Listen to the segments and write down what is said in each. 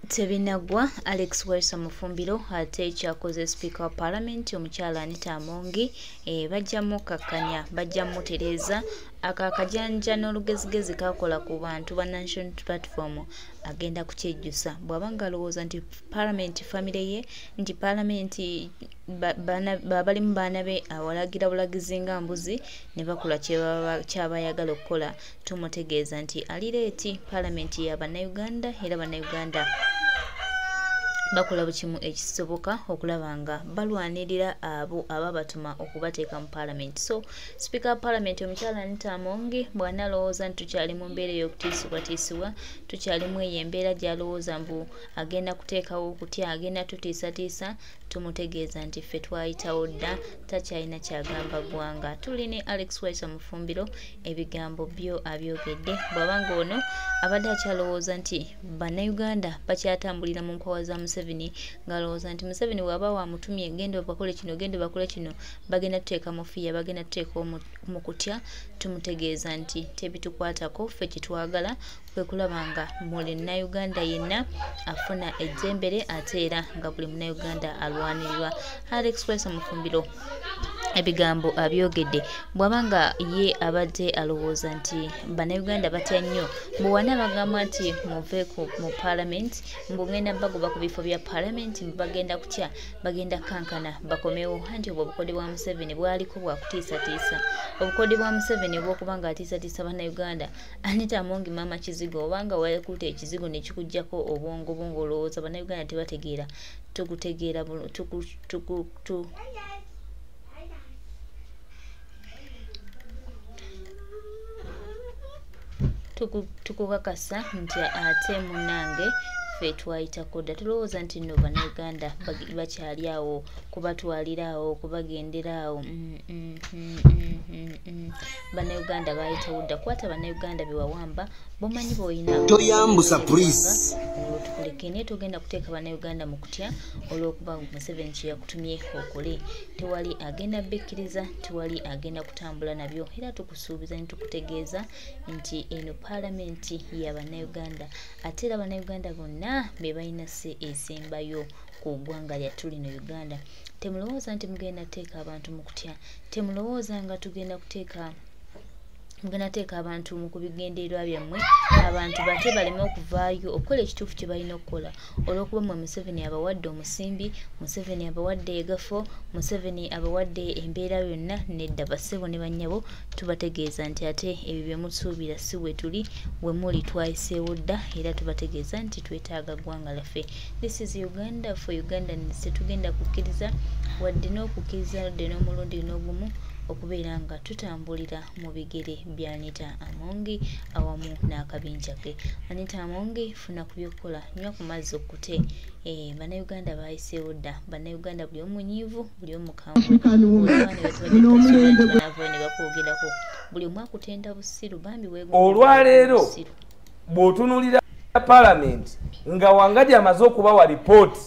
Tebinagwa Alex Waiswa Mufumbiro ate Kwakoze Speaker of Parliament omukyala Anita Amongi bajjamu kakkanya bajjamu tereza akakajanja n'olugezigezi kakola ku bantu ba National Platform agenda kukyejjusa bwabanga alowooza nti Parliament family ye nti Parliament bali mu baana be awalagira bulagizi nga mbuzi ne bakola kyabayagala okukola tumutegeeza nti alireeti Parliament y'Abannayuganda era Bannayuganda bakola bukimu ekisoboka okulabanga balwanirira abo ababatuma okubateeka mu Parliament. So Speaker of Parliament omukyala Anita Amongi bw'analowooza nti tukyali mu mbeera y'okutiisibwatiisibwa tukyali mu eyo embeera gy'alowooza mbu agenda kuteekawo okutya agenda tutiisatiisa tumutegeeza nti ffe twayitawo dda takyalina kyagamba ggwanga. Tuli ne Alex Waiswa Mufumbiro ebigambo byo abyogedde bw'abanga ono abadde akyalowooza nti Bannayuganda bakyatambulira mu nkwawa za Museveni ng'alowooza nti Museveni bw'aba wamutumye genda bakole kino genda bakole kino bagenda tuteeka mu fiya bagenda tuteeka mu kutya tumutegeeza nti tebitukwatako ffe kitwagala kwe kulabanga muli Munnayuganda yenna afuna ejjembere ate era nga buli Munnayuganda alwanirirwa. Alex Waiswa Mufumbiro ebigambo abyogedde bw'abanga ye abadde alowooza nti Bannayuganda batya nnyo bwewana bagamba nti muve mu Parliament mbugenda bagoba ku bifo bya Parliament bagenda kutya bagenda kankana bakomewo anti obwo obukode bwa Museveni bwaliko bwakutiisatiisa obukode bwa Museveni obw'okubanga atiisatiisa Bannayuganda. Anita Amongi mama kizigo obanga wakuta ekizigo ne kikujjako obwongo bwongo olowooza Bannayuganda tebategeera tukutegeera tukukakasa nti ate munange ffe twayitako dda tulowooza nti nno Bannayuganda bakyali awo kubatwalira awo kubagendera awo Bannayuganda bayitawo dda kwata Bannayuganda bewawamba bomanyi boyina toyambusa please tukuleke naye tugenda kuteeka Bannayuganda mu kutya olw'okuba Museveni kye yakutumye okole tewali agenda bekkiriza tewali agenda kutambula nabyo era tukusuubiza ne tukutegeeza nti eno Parliament y'Abannayuganda ate era Bannayuganda bonna be balina se esembayo ku ggwanga lyattu lino Uganda. Temulowooza nti mugenda kuteeka abantu mu kutya temulowooza nga tugenda kuteeka abantu mu kubigendererwa byammwe abantu bate baleme okuvaayo okukola ekituufu kye balina okukola olw'okuba mmwe Museveni abawadde omusimbi Museveni abawadde egafo Museveni abawadde embeera yonna nedda bassebo ne bannyabo tubategeeza nti ate ebyo bye musuubira si we tuli we muli twayiseewo dda era tubategeeza nti twetaaga ggwanga laffe. This is Uganda for Ugandans. Tetugenda kukkiriza wadde n'okukkiriza wadde n'omulundi n'ogumu okubeera nga tutambulira mu bigere bya Anita Amongi awamu n'akabinja ke. Anita Amongi funa ku byokukola nywa ku mazzi okkute Bannayuganda bayiseewo dda Bannayuganda buli omu nyiivu buli omu kambwe ne bakwogerako buli omu akutenda busiru bambi olwaleero bw'otunuulira Parliament nga Wangadi amaze okubawa report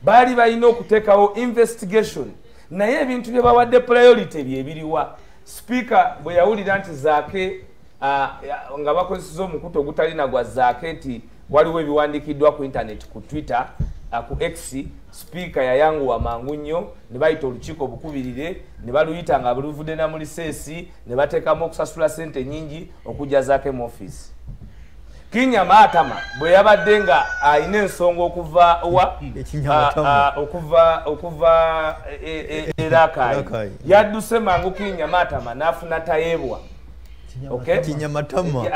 baali balina okuteekawo investigation naye ebintu bye bawadde priority byebiriwa. Speaker bwe yawulira nti zaake nga bakozesa omukutu ogutalina gwa zaake nti waliwo ebiwandiikiddwa ku internet ku Twitter ku X Speaker yayanguwa mangu nnyo ne bayita olukiiko obukubirire ne baluyita nga buluvudde na muliseesi ne bateekamu okusasula ssente nnyingi okujja zaake mu office. Kinya Matama bwe yabadde nga alina ensonga okuva Erakai yadduse mangu Kinya Matama n'afuna tayeebwa. Okay? Kinya Matama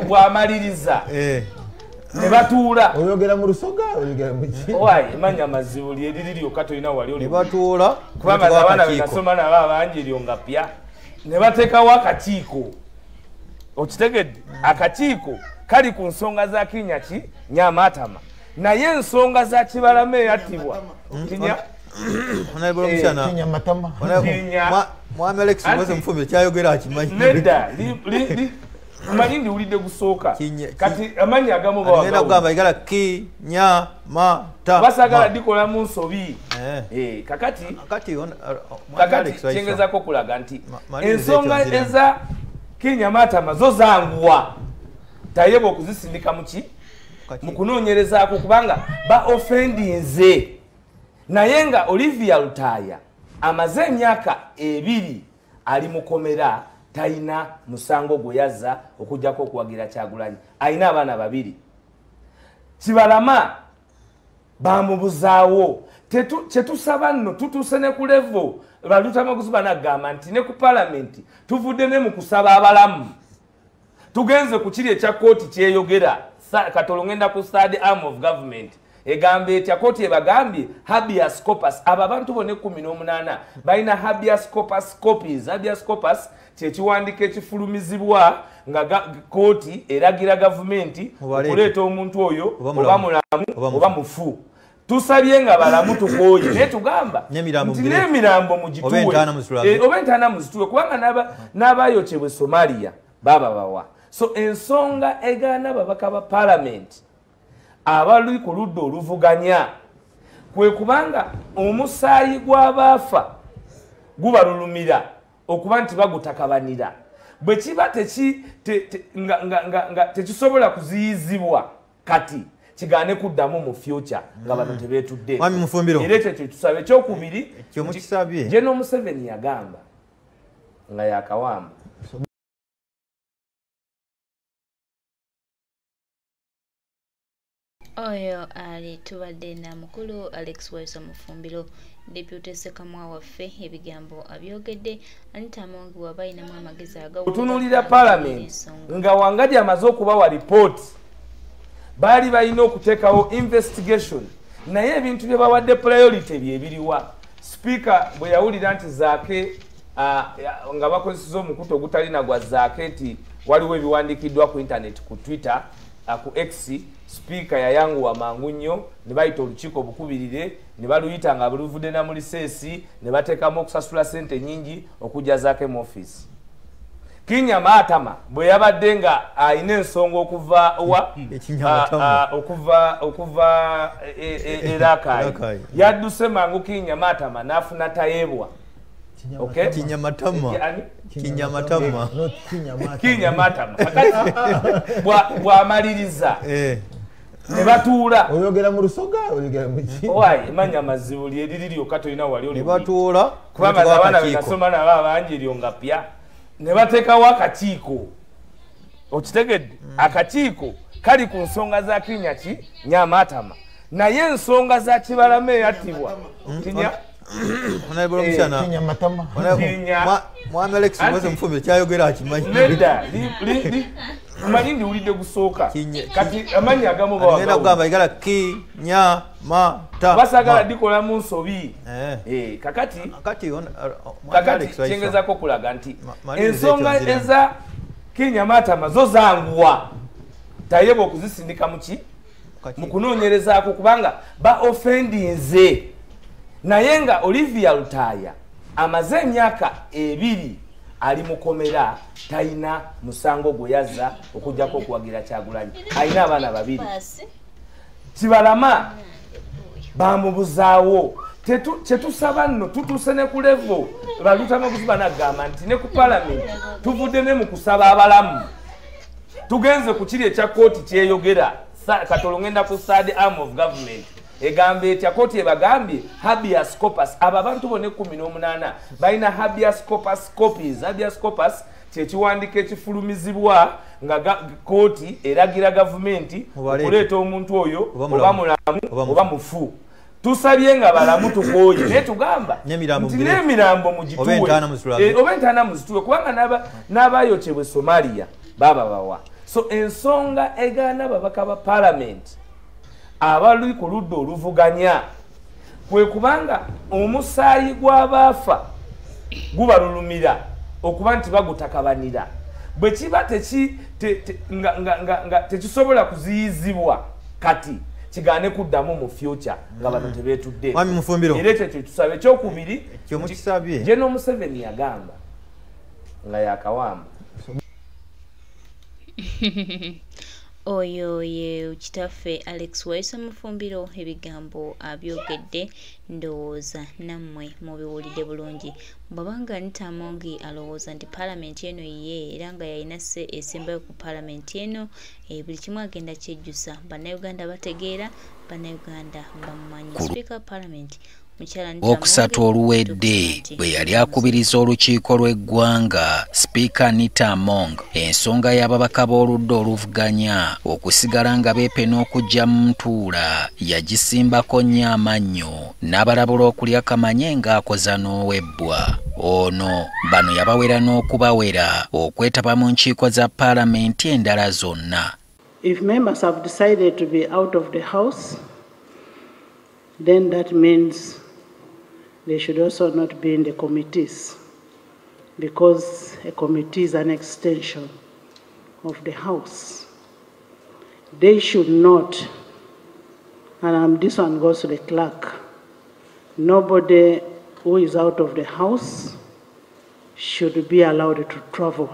bw'amaliriza ne batuula oyogera mu lusoga oyogera mu ki manya mazibu lyeriri lyokka tolina wali ne batuula kubanga abaana be nasoma nabo abangi eryonga pya ne bateekawo akakiiko okitegedde akakiiko kali ku nsonga za Kinya Matama naye ensonga za Kibalama eyattibwa Kinya Matama Mwami Alex Waiswa Mufumbiro kyayogera akimanyi nedda manyi ndiwulidde gusooka kati amanyi agamu bagenda kugamba igala Kinya Matama basagala dikola mu nsobi kakati kyengezako kulaga nti ensonga eza kinyamatama zo zanguwa tayebo okuzisindika muki mukunoonyerezaako kubanga ba offendinze naye nga Olivia Lutaya amaze emyaka 2 ali mukomera taina musango gwe yazza okujjako okuwagira Kyagulanyi alina abaana 2 Kibalama bamubuzaawo kyetusaba nno tutuuse ne ku level balutamaguzi banagamba nti ne ku palamenti tuvudde ne mu kusaba abalamu tugenze ku kiri ekya kooti kyeyogera katolo ngenda ku third arm of government egambe etya kooti ebagambye habeas corpus abo abantu bonna 18 balina habeas corpus copies. Habeas corpus kyekiwandiiko ekifulumizibwa nga kooti eragira gavumenti okuleeta omuntu oyo oba mulamu oba mufu tusabye nga balamu tukooye naye tugamba nti n'emirambo mugituwe oba entaana muzituwe kubanga n'abayokyebwe Somalia baba bawa. So ensonga egaana babaka ba parliament abali ku ludda oluvuganya kwe kubanga omusaayi gw'abaafa gubalulumira okuba nti bagutakabanira bwe kiba tekisobola kuziyizibwa kati kigaane kuddamu mu future nga bano tebeetudde era ekyo kyetusabe ekyokubiri General Museveni yagamba nga yakawamba oyo ali tubadde na mukulu Alex Waiswa Mufumbiro Deputy Sekamwa waffe ebigambo abyogedde Anita Amongi wabayinamu amagezi otunulira parliament nga wangaji amaze okubawa report bali balina okuteekawo investigation naye ebintu bye bawadde priority byebiriwa speaker bwe yawulira nti zaake nga bakozesa omukutu ogutalina gwa zaake nti waliwo ebiwandiikiddwa ku internet ku Twitter ku X speaker yayanguwa mangu nnyo ne bayita olukiiko obukubirire ne baluyita nga buluvudde na muliseesi ne bateekamu okusasula sente nyingi okujja zaake mu office. Kinyamatama bwe yabadde nga ayina ensonga okuva okuva Rakai yadduse mangu Kinyamatama n'afuna tayebwa Kinyamatama bw'amaliriza ne batuula oyogera mu lusoga oyogera mu ki owaye manya mazibu lyeriri lyokka tolina wali oli ne batuula kubanga abaana benasoma nabo abangi eryo nga pya ne bateekawo akakiiko okitegedde akakiiko kali ku nsonga za Kinyamatama naye ensonga za Kibalama eyattibwa Kinyamatama Mwami Alex mweze Mufumbiro kyayogera akimanyi manyi ndiwulidde gusooka kati amanyi agamu bagamba igala Kinyamatama basagala dikola mu nsobi kakati kyengezako kulaga nti ensonga eza Kinyamatama zo zanguwa tayeba okuzisindika muki mukunoonyerezaako kubanga ba offendinze naye nga Olivia Lutaya amaze emyaka 2 ali mukomera taina musango gwe yazza okujjako okuwagira Kyagulanyi alina abaana 2 Kibalama bamubuzaawo kyetusaba nno tutuuse ne ku level balutamaguzi banagamba nti ne ku palamenti tuvudde ne mu kusaba abalamu tugenze ku kiri ekya kooti kyeyogera katolo ngenda ku third arm of government egambe etya kooti ebagambye habeas corpus abo abantu bonna 18 balina habeas corpus copies. Habeas corpus kyekiwandiiko ekifulumizibwa nga kooti eragira gavumenti okuleeta omuntu oyo oba mulamu oba mufu tusabye nga balamu tukooye naye tugamba nti n'emirambo mugituwe oba entaana muzituwe kubanga n'abayokyebwe Somalia baba bawa. So ensonga egaana babaka ba parliament abali ku ludda oluvuganya kwe kubanga omusaayi gw'abaafa gubalulumira okuba nti bagutakabanira bwe kiba tekisobola kuziyizibwa kati kigaane kuddamu mu future nga bano tebeetudde era ekyo kyetusabe ekyokubiri General Museveni yagamba nga yakawamba Oyo ye kitaffe Alex Waiswa Mufumbiro ebigambo abyogedde ndowooza nammwe mubiwulidde bulungi. Bw'abanga Anita Amongi alowooza nti paalamenti eno ye era nga yalina esembayo ku paalamenti eno buli kimu agenda kyejjusa. Bannayuganda bategeera, bannayuganda bamumanyi. Speaker Parliament okusatu oluwedde bwe yali akubiriza olukiiko lw'eggwanga Speaker Anita Amongi ensonga y'ababaka b'oludda oluvuganya okusigala nga beepena okujja mu ntuula yagisimbako nnyo amannyo n'abalabula okulya kamanye ng'akoza n'owebbwa. Ono bano yabawera n'okubawera okwetaba mu nkiiko za paalamenti endala zonna. If members have decided to be out of the house, then that means they should also not be in the committees, because a committee is an extension of the house. They should not, and this one goes to the clerk, nobody who is out of the house should be allowed to travel.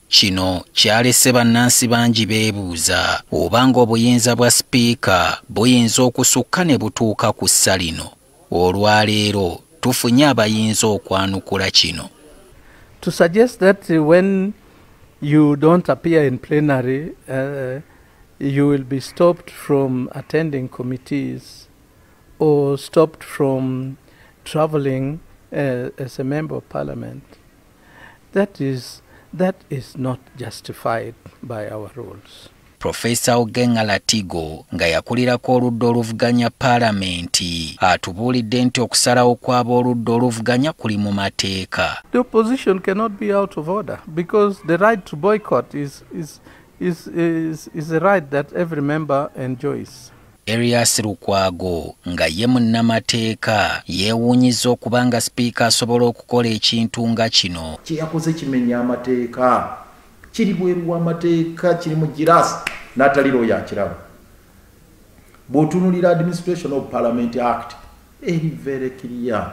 Kino kyalese bannansi bangi beebuuza obanga obuyinza bwa sipiika buyinza okusukka ne butuuka ku ssa lino. Olwaleero tufunye abayinza okwanukula kino. To suggest that when you don't appear in plenary, you will be stopped from attending committees or stopped from traveling as a member of parliament, that is not justified by our rules. Professor Ogenga Latigo nga yakulirako oludda oluvuganya paalamenti atubuulidde nti okusalawo kw'abooludda oluvuganya kuli mu mateeka. The opposition cannot be out of order because the right to boycott is a right that every member enjoys. Erias Lukwago nga ye munnamateeka yeewuunyiza okubanga sipiika asobola okukola ekintu nga kino. Kye yakoze kimenya amateeka, kiri bweru w'amateeka, kiri mu giraasi n'ataliro yakiraba. Bw'otunuulira Administration of Parliament Act eri very clear,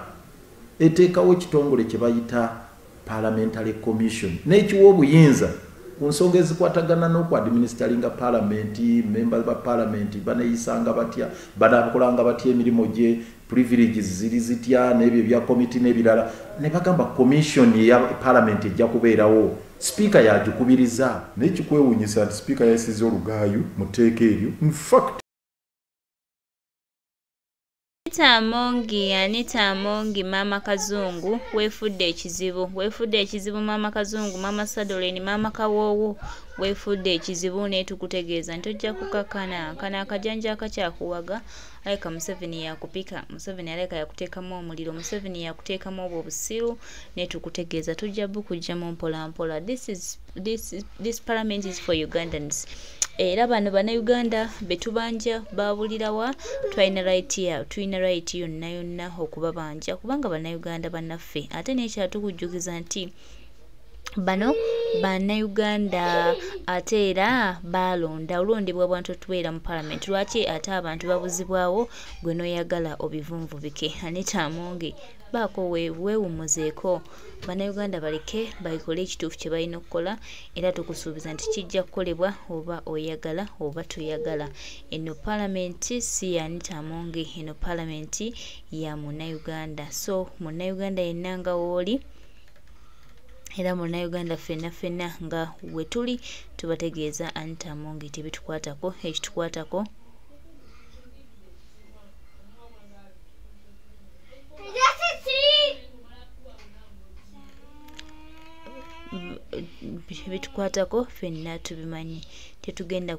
eteekawo ekitongole kye bayita Parliamentary Commission n'ekiwa obuyinza ku nsonga ezikwatagana n'okwadministeringa paalamenti, members ba paalamenti baneyisanga batya, banakolanga batya emirimu gye, privileges ziri zitya, n'ebyo bya committee n'ebirala, ne bagamba commission ya paalamenti ejja kubeerawo, speaker yagikubiriza. N'ekikwewuunyisa nti speaker yasize olugaayo mu tteeka eryo. In fact, Anita Amongi mama Kazungu weefudde ekizibu mama Kazungu, mama Sadoleni, mama Kawowo weefudde ekizibu netukutegeeza nti ojja kukakana kana akajanja akakyakuwaga aleka Museveni yakupika, Museveni aleka yakuteekamu omuliro, Museveni yakuteekamu obwo obusiru netukutegeeza tujja bukujjamu mpola mpola. This parliament is for Ugandans. Era bano bannayuganda betubanja babulirawa tulina right yonna okubabanja kubanga bannayuganda bannaffe. Ate nekyatukujjukiza nti bano bannayuganda ate era balonda olondebwa abantu tubeera mu parliament. Lwaki ate abantu babuzibwawo gwe noyagala obivunvu bike? Anita Amongi baako weewumuzeeko, bannayuganda baleke bayikole ekituufu kye balina okukola, era tukusuubiza nti kijja kukolebwa oba oyagala oba toyagala. Eno paalamenti si ya Anita Amongi, eno paalamenti ya munnayuganda. So munnayuganda yenna nga wooli era munnayuganda ffenna nga wetuli tubategeeza Anita Amongi tebitukwatako, ekitukwatako bitukwatako ffenna tubimanyi. Tetugenda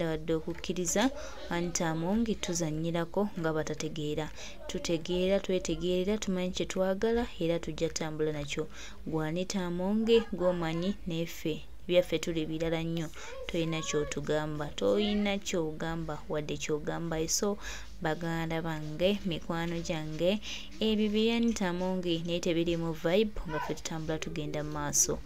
wadde okukkiriza Anita Amongi tuzannyirako nga batategeera. Tutegeera, twetegeerera, tumanyi kye twagala era tujja tambula nakyo. Gwe Anita Amongi gw'omanyi n'effe byaffe tuli birala nnyo, tolina kyotugamba, tolina kyogamba wadde kyogamba. So baganda bange, mikwano gyange, ebyo bya Anita Amongi naye tebiri mu vibe nga ffe tutambula tugenda mu maaso.